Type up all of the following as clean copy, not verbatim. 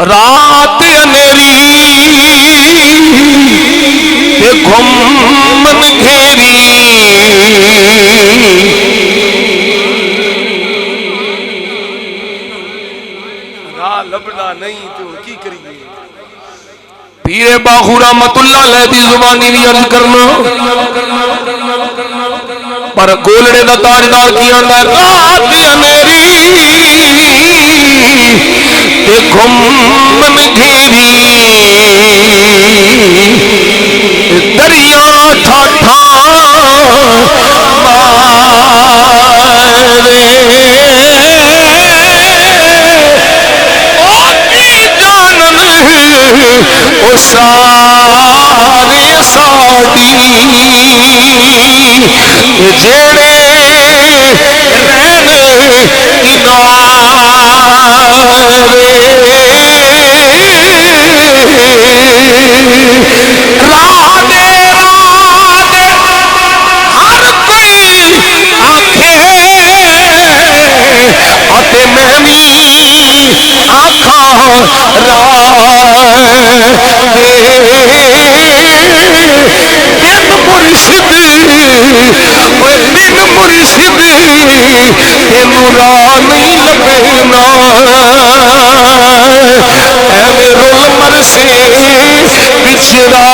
رات انیری تے گھمن گھیری راہ لبنا نہیں تو کی کریے پیر باخو رحمت اللہ علیہ دی زبانی بھی عرض کرنا پر گولڑے دا تاجدار کیا اندر رات انیری تے گھمن گھیری دریا ٹھاٹھا مارے او سارے ساڑی جیڑے رہن کنارے راہ دے ہر کوئی آنکھیں آتے میں بھی آنکھاں مرشد بن مرشد تینوں راہ نہیں لبنا ایویں رول مرسے پچھڑا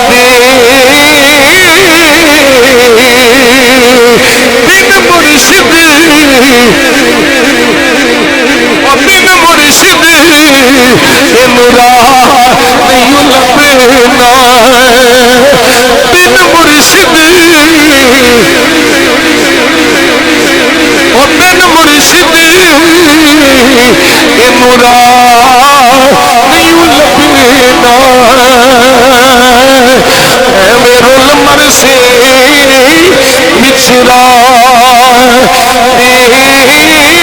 دے بن مرشد بن مرشد تینوں راہ نہیں لبنا بن مرشد بن مرشد تینوں راہ نہیں لبنا ایویں رول مرسے پچھڑا دے